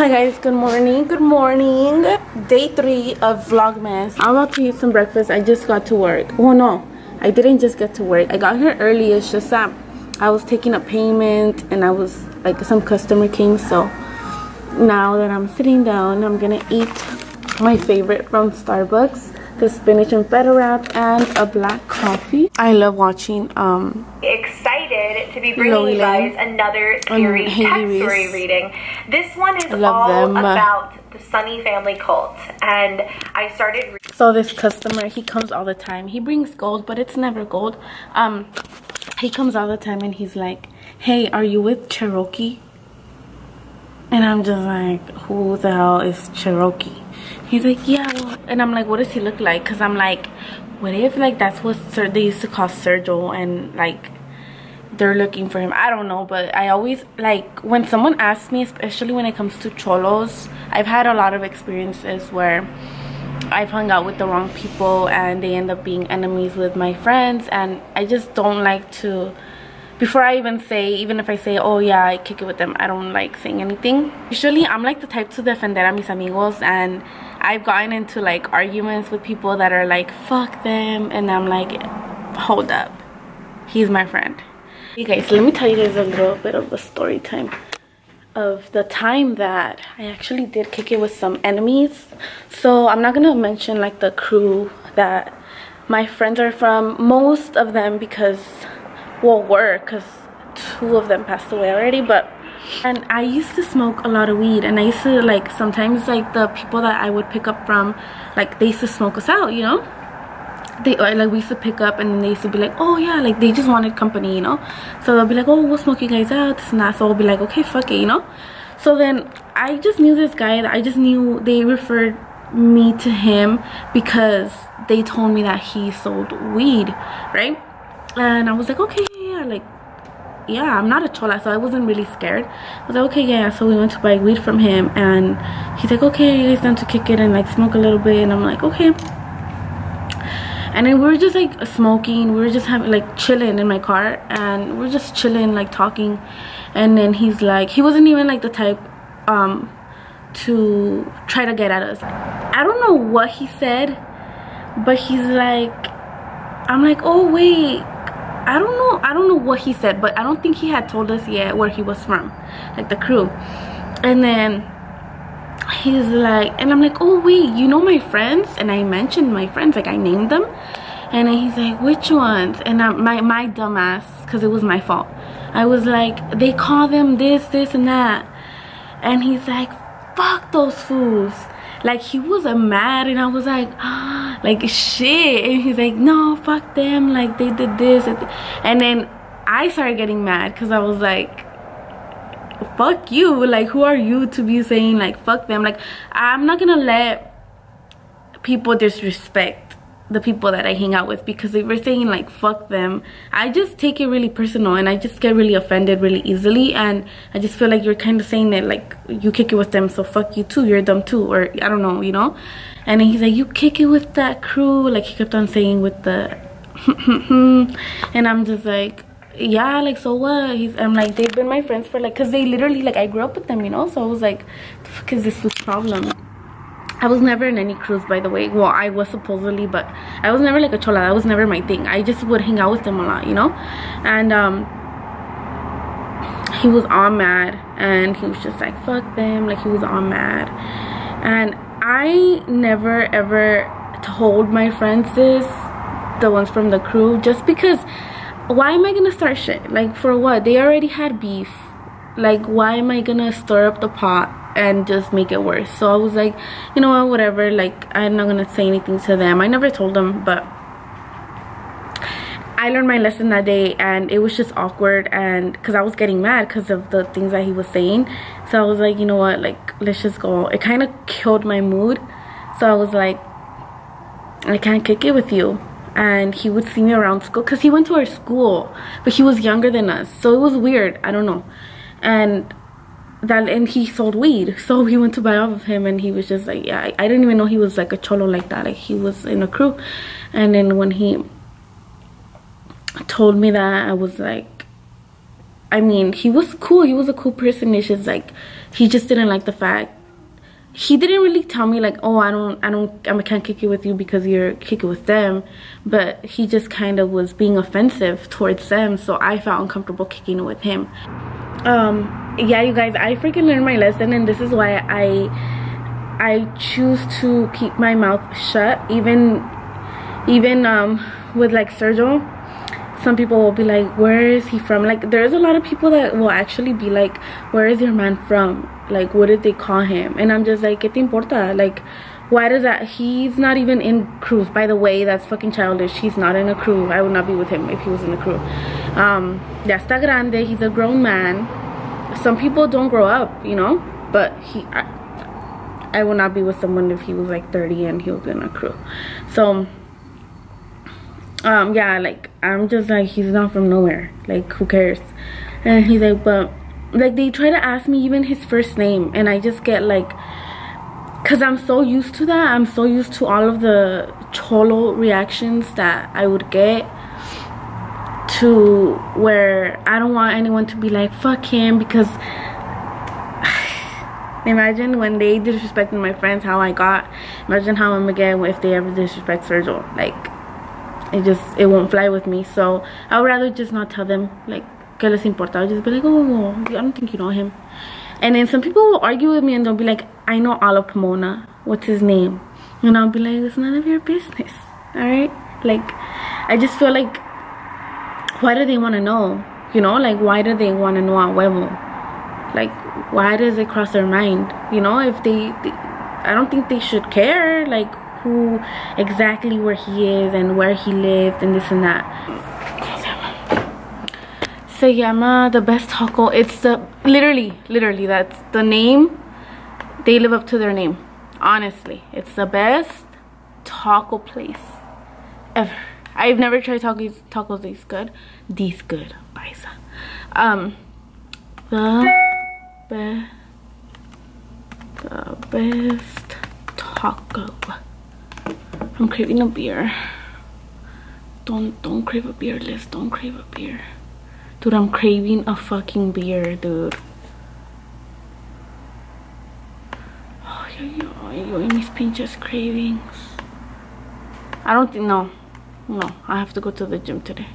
Hi guys, good morning. Day 3 of Vlogmas. I'm about to eat some breakfast. I just got to work. Well, no, I didn't just get to work. I got here early. It's just that I was taking a payment and I was like, some customer came. So now that I'm sitting down, I'm gonna eat my favorite from Starbucks, the spinach and feta wrap and a black coffee. I love watching excited to be bringing you guys another series, tech story reading. This one is all about the Sunny family cult, and I started. So this customer, he comes all the time. He brings gold, but it's never gold. He comes all the time and he's like, "Hey, are you with Cherokee?" And I'm just like, who the hell is Cherokee? He's like, yeah, well, and I'm like, what does he look like? Because I'm like, what if like that's what they used to call Sergio and like they're looking for him? I don't know, but I always like when someone asks me, especially when it comes to cholos, I've had a lot of experiences where I've hung out with the wrong people and they end up being enemies with my friends, and I just don't like to, before I even say, even if I say, oh yeah, I kick it with them, I don't like saying anything. Usually I'm like the type to defender a mis amigos, and I've gotten into like arguments with people that are like, fuck them, and I'm like, hold up, he's my friend. Hey guys, let me tell you guys a little bit of a story time of the time that I actually did kick it with some enemies. So I'm not gonna mention like the crew that my friends are from, most of them, because because 2 of them passed away already. But and I used to smoke a lot of weed, and I used to like sometimes like the people that I would pick up from, like they used to smoke us out, you know. They like, we used to pick up and then they used to be like, oh yeah, like they just wanted company, you know. So they'll be like, oh, we'll smoke you guys out, this and that. So I'll be like, okay, fuck it, you know. So then I just knew this guy that I just knew they referred me to him because they told me that he sold weed, right? And I was like, okay, yeah, like, yeah, I'm not a chola, so I wasn't really scared. I was like, okay, yeah. So we went to buy weed from him, and he's like, okay, you guys down to kick it and like smoke a little bit? And I'm like, okay. And then we were just like smoking, we were just having like chilling in my car, and we are just chilling, like talking. And then he's like, he wasn't even like the type to try to get at us. I don't know what he said, but he's like, I'm like, oh wait, I don't know what he said, but I don't think he had told us yet where he was from, like the crew. And then he's like, and I'm like, oh wait, you know my friends? And I mentioned my friends, like I named them. And then he's like, which ones? And my dumbass, because it was my fault, I was like, they call them this and that. And he's like, fuck those fools. Like he was mad, and I was like, ah, like shit. And he's like, no, fuck them, like they did this. And then I started getting mad because I was like, fuck you, like who are you to be saying like fuck them? Like I'm not gonna let people disrespect the people that I hang out with, because if we're saying like fuck them, I just take it really personal and I just get really offended really easily, and I just feel like you're kind of saying it like you kick it with them, so fuck you too, you're dumb too, or I don't know, you know. And then he's like, you kick it with that crew, like he kept on saying with the and I'm just like, yeah, like so what? I'm like, they've been my friends for like, because they literally like, I grew up with them, you know. So I was like, the fuck is this problem? I was never in any crews, by the way. Well, I was supposedly, but I was never like a chola. That was never my thing. I just would hang out with them a lot, you know. And he was all mad, and he was just like, fuck them, like he was all mad. And I never ever told my friends this, the ones from the crew, just because why am I gonna start shit? Like for what? They already had beef. Like why am I gonna stir up the pot and just make it worse? So I was like, you know what, whatever, like I'm not gonna say anything to them. I never told them, but I learned my lesson that day, and it was just awkward, and because I was getting mad because of the things that he was saying. So I was like, you know what, like let's just go. It kind of killed my mood. So I was like, I can't kick it with you. And he would see me around school because he went to our school, but he was younger than us, so it was weird, I don't know. And he sold weed, so we went to buy off of him, and he was just like, yeah, I didn't even know he was like a cholo like that, like he was in a crew. And then when he told me that, I was like, I mean, he was cool. He was a cool person. It's just like, he just didn't like the fact. He didn't really tell me like, oh, I can't kick it with you because you're kicking with them. But he just kind of was being offensive towards them. So I felt uncomfortable kicking it with him. Yeah, you guys, I freaking learned my lesson. And this is why I choose to keep my mouth shut. Even with like Sergio. Some people will be like, where is he from? Like, there's a lot of people that will actually be like, where is your man from? Like, what did they call him? And I'm just like, ¿qué te importa? Like, why does that? He's not even in crews. By the way, that's fucking childish. He's not in a crew. I would not be with him if he was in a crew. Ya está grande. He's a grown man. Some people don't grow up, you know? But I would not be with someone if he was like 30 and he was in a crew. So... yeah, like, I'm just like, he's not from nowhere, like, who cares? And he's like, but like, they try to ask me even his first name, and I just get like, because I'm so used to that. I'm so used to all of the cholo reactions that I would get, to where I don't want anyone to be like, fuck him, because imagine when they disrespected my friends, how I got. Imagine how I'm gonna get if they ever disrespect Sergio. Like, it won't fly with me. So I would rather just not tell them, like, que les importa. I'll just be like, oh, I don't think you know him. And then some people will argue with me and they'll be like, I know all of Pomona, what's his name? And I'll be like, it's none of your business. Alright? Like, I just feel like, why do they want to know? You know, like, why do they want to know a huevo? Like, why does it cross their mind? You know, if they I don't think they should care, like, who exactly where he is and where he lived and this and that. Se llama the best taco. It's the literally that's the name. They live up to their name. Honestly, it's the best taco place ever. I've never tried tacos this good. Paisa. The best taco. I'm craving a beer. Don't crave a beer, Liz. Don't crave a beer. Dude, I'm craving a fucking beer, dude. Ay, mis pinches cravings. I don't think, no, I have to go to the gym today.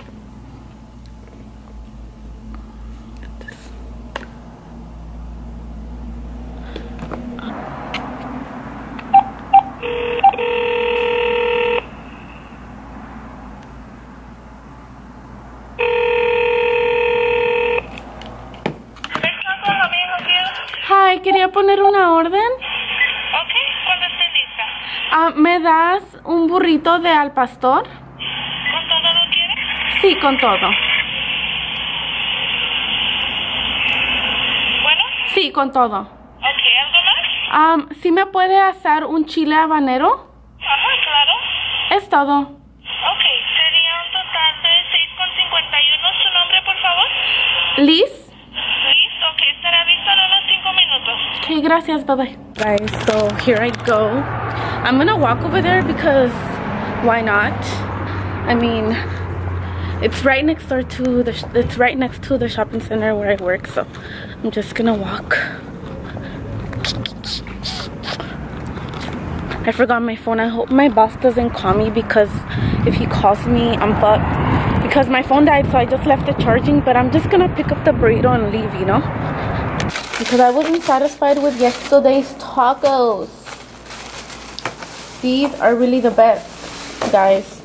Hi, quería poner una orden. Ok, cuando esté lista. ¿Me das un burrito de al pastor? ¿Con todo lo quieres? Sí, con todo. ¿Bueno? Sí, con todo. Ok, ¿algo más? ¿Sí me puede hacer un chile habanero? Ajá, claro. Es todo. Ok, sería un total de 6,51. ¿Su nombre, por favor? Liz. Ok, estará listo en unos 5 minutos. Okay, gracias, bye bye. Guys, so here I go. I'm gonna walk over there because why not? I mean, it's right next door to the shopping center where I work, so I'm just gonna walk. I forgot my phone. I hope my boss doesn't call me, because if he calls me, I'm fucked. Because my phone died, so I just left it charging. But I'm just gonna pick up the burrito and leave, you know, because I wasn't satisfied with yesterday's tacos. These are really the best, guys.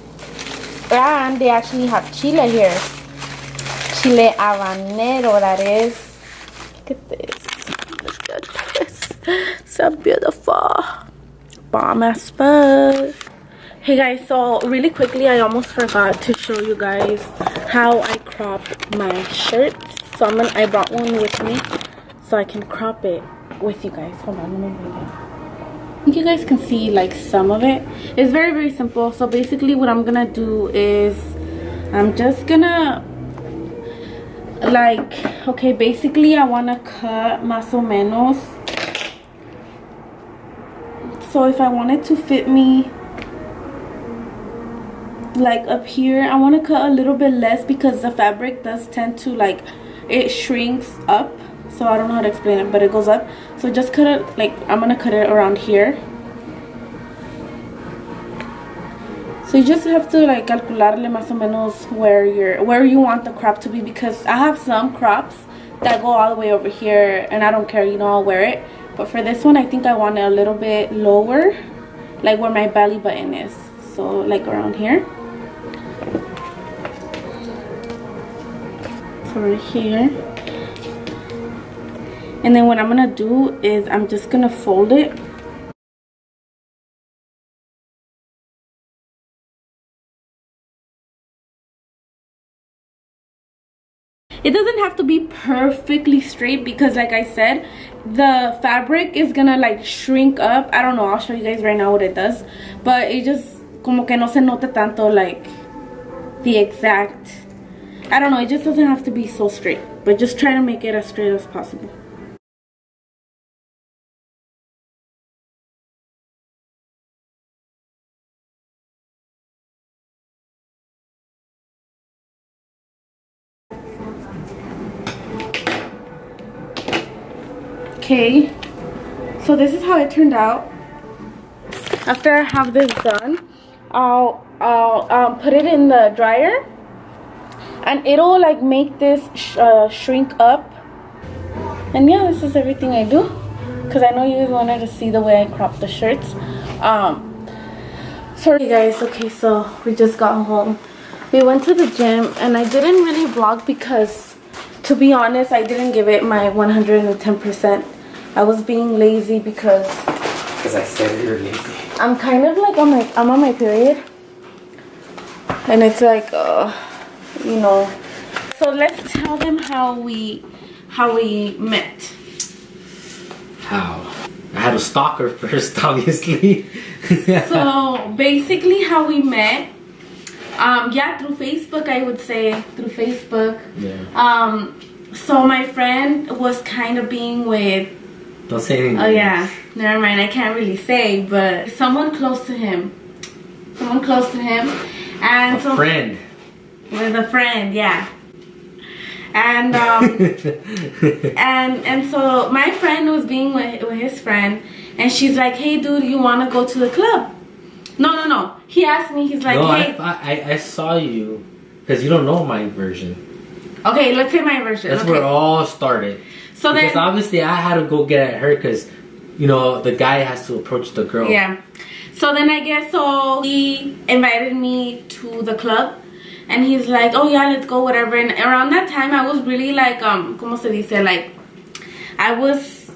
And they actually have chile here. Chile habanero, that is. Look at this. Look at this. So beautiful. Bomb as fuck. Hey guys, so really quickly, I almost forgot to show you guys how I crop my shirts. So I brought one with me so I can crop it with you guys. Hold on, let me bring it. I think you guys can see like some of it. It's very simple. So basically what I'm gonna do is I'm just gonna like, okay, basically I wanna cut más o menos. So if I want it to fit me like up here, I want to cut a little bit less, because the fabric does tend to like it shrinks up. So I don't know how to explain it, but it goes up. So just cut it, like, I'm gonna cut it around here. So you just have to like calcularle más o menos where you want the crop to be, because I have some crops that go all the way over here and I don't care, you know, I'll wear it. But for this one, I think I want it a little bit lower, like where my belly button is. So like around here. So right here. And then what I'm gonna do is I'm just gonna fold it. It doesn't have to be perfectly straight, because like I said, the fabric is gonna like shrink up. I don't know, I'll show you guys right now what it does, but it just como que no se nota tanto like the exact, I don't know, it just doesn't have to be so straight, but just try to make it as straight as possible. Okay, so this is how it turned out. After I have this done, I'll put it in the dryer, and it'll like make this shrink up. And yeah, this is everything I do, because I know you guys wanted to see the way I crop the shirts. Sorry guys, okay, so we just got home. We went to the gym, and I didn't really vlog because, to be honest, I didn't give it my 110%. I was being lazy because I said you're lazy. I'm kind of like I'm on my period, and it's like you know. So let's tell them how we met. How? I had a stalker first, obviously. So basically how we met, yeah, through Facebook, I would say, through Facebook. Yeah. So my friend was kind of being with, don't say anything. oh yeah, never mind, I can't really say, but someone close to him. And a friend. With a friend, yeah. And and so my friend was being with his friend, and she's like, hey dude, you want to go to the club? No, he asked me, he's like, no, hey, I saw you, because you don't know my version. Okay, let's say my version. That's okay. where it all started. So because then, obviously I had to go get at her, because you know the guy has to approach the girl. Yeah. So then I guess, so he invited me to the club, and he's like, oh yeah, let's go, whatever. And around that time I was really like, como se dice, like I was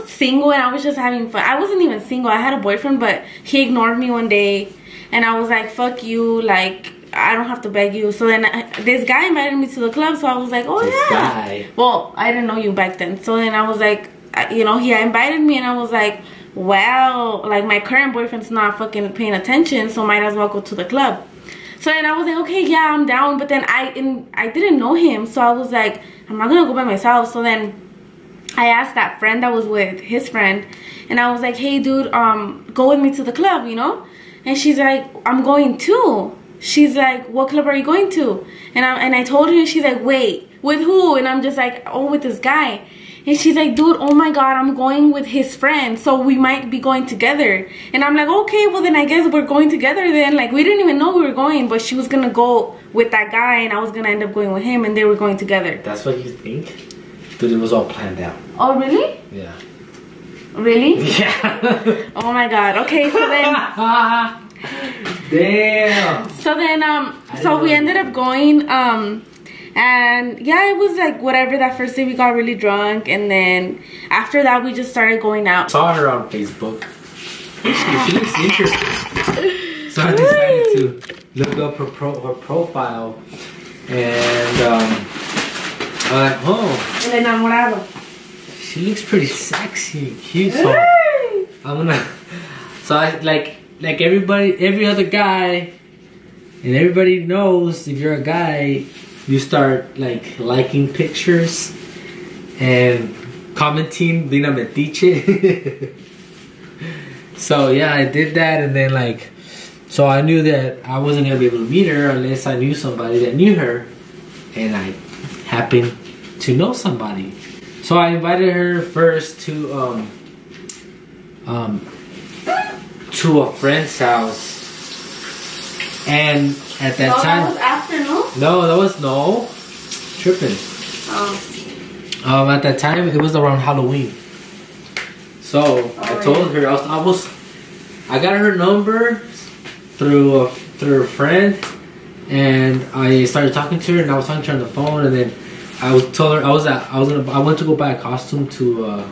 single, and I was just having fun. I wasn't even single, I had a boyfriend, but he ignored me one day, and I was like, fuck you, like I don't have to beg you. So then this guy invited me to the club, so I was like, oh, this guy. Well, I didn't know you back then. So then I was like, you know, he invited me, and I was like, well, like my current boyfriend's not fucking paying attention, so might as well go to the club. So then I was like, okay, yeah, I'm down. But then I didn't know him, so I was like, I'm not gonna go by myself. So then I asked that friend that was with his friend, and I was like, hey dude, go with me to the club, you know? And she's like, I'm going too. She's like, what club are you going to? And I told her, and she's like, wait, with who? And I'm just like, oh, with this guy. And she's like, dude, oh my god, I'm going with his friend, so we might be going together. And I'm like, okay, well then I guess we're going together then. Like, we didn't even know we were going, but she was gonna go with that guy, and I was gonna end up going with him, and they were going together. That's what you think? Dude, it was all planned out. Oh, really? Yeah. Really? Yeah. Oh my god. Okay, so then damn. So then so we ended up going, and yeah, it was like whatever. That first day we got really drunk, and then after that we just started going out. Saw her on Facebook. She looks interesting. So I decided to look up her profile, and I'm like, oh, El enamorado. She looks pretty sexy and cute. So I'm gonna. So I like every other guy, and everybody knows if you're a guy, you start like liking pictures and commenting Dina Metiche. So yeah, I did that, and then like, so I knew that I wasn't gonna be able to meet her unless I knew somebody that knew her, and I happened to know somebody. So I invited her first to a friend's house. And at that time, that was after, no? No, that was tripping. Oh. At that time, it was around Halloween. So I told her I got her number through a friend, and I started talking to her, and I was talking to her on the phone, and then I told her I went to go buy a costume to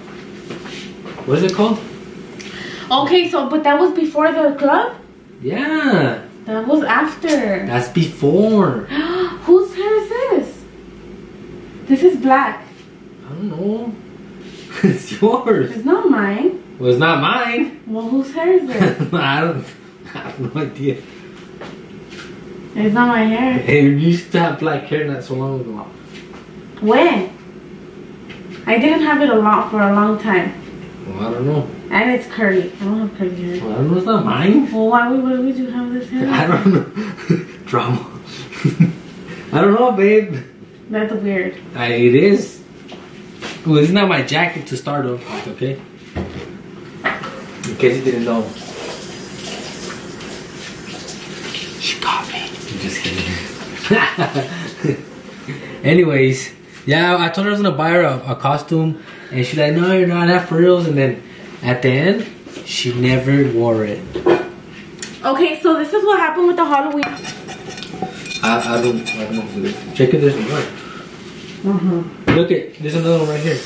what is it called? Okay, so but that was before the club? Yeah. That was after. That's before. Whose hair is this? This is black. I don't know. It's yours. It's not mine. Well, it's not mine. Well, whose hair is it? I have no idea. It's not my hair. Hey, you used to have black hair not so long ago. When? I didn't have it for a long time. Well, I don't know. And it's curly. I don't have curly hair. Well, I don't know. It's not mine. Well, why would you have this hair? I don't know. Drama. I don't know, babe. That's weird. It is. Well, it's not my jacket to start off with, okay? In case you didn't know. She got me. I'm just kidding. Anyways, yeah, I told her I was gonna buy her a costume, and she's like, "No, you're not for reals." And then at the end, she never wore it. Okay, so this is what happened with the Halloween. I don't know if it is. Check it, there's one. Look it, there's another one right here.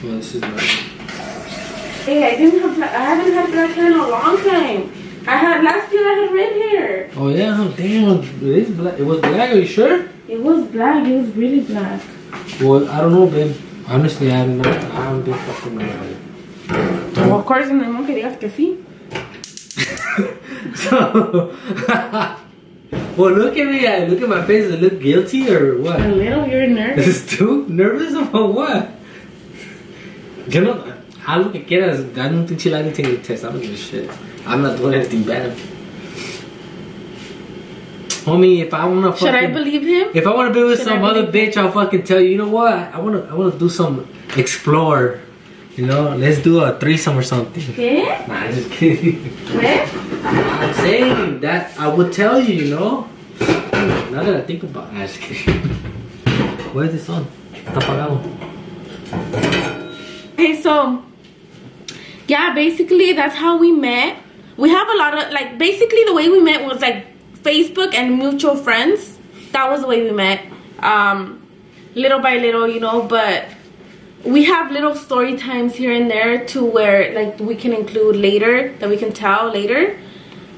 Oh, this is mine. Hey, I haven't had black hair in a long time. Last year I had red hair. Oh yeah, damn, it is black. It was black, are you sure? It was black, it was really black. Well, I don't know, babe. Honestly, I haven't been fucking with it. Well, of course, no que digas que sí. So, well, look at me. Look at my face. Does it look guilty or what? A little, you're nervous. Is it too nervous about what? You know, I look at kids. I don't think she liked me taking the test. I don't give a shit. I'm not doing anything bad. Homie, if I wanna fucking, should I believe him? If I wanna be with some other bitch, I'll fucking tell you. You know what? I wanna do some explore. You know, let's do a threesome or something. Yeah? Nah, I'm just kidding. Where? I'm saying that I would tell you. You know. Now that I think about it, I'm just kidding. Where is this on? Está apagado. Okay, so yeah, basically that's how we met. We have a lot of basically the way we met was Facebook and mutual friends. That was the way we met. Little by little, you know, but we have little story times here and there to where we can include later, that we can tell later.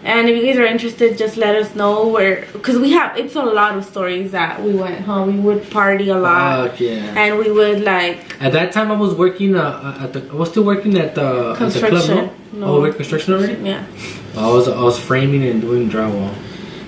And if you guys are interested, just let us know because it's a lot of stories that we went home. We would party a lot. Yeah. And we would At that time, I was working I was still working at the construction. At the club, no? Oh, construction already? Yeah. I was framing and doing drywall.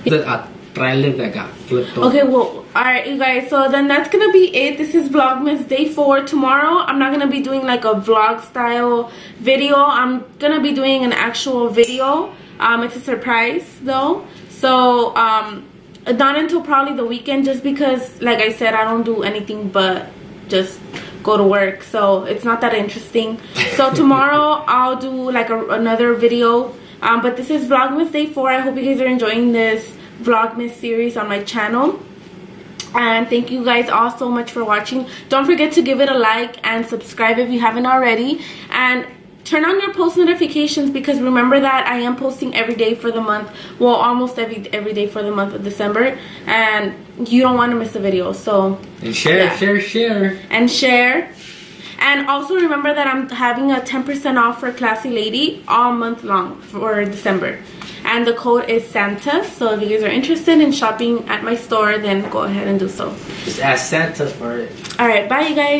A trailer that got flipped over. Okay, well, alright, you guys. So then that's gonna be it. This is Vlogmas Day 4. Tomorrow, I'm not gonna be doing a vlog style video. I'm gonna be doing an actual video. It's a surprise though, so not until probably the weekend, just because like I said, I don't do anything but just go to work, so it's not that interesting. So tomorrow I'll do another video, but this is Vlogmas Day 4. I hope you guys are enjoying this Vlogmas series on my channel, and thank you guys all so much for watching. Don't forget to give it a like and subscribe if you haven't already, and turn on your post notifications, because remember that I am posting every day for the month, well, almost every day for the month of December, and you don't want to miss a video. So and share. And also remember that I'm having a 10% off for Classy Lady all month long for December, and the code is Santa. So if you guys are interested in shopping at my store, then go ahead and do so. Just ask Santa for it. All right, bye you guys.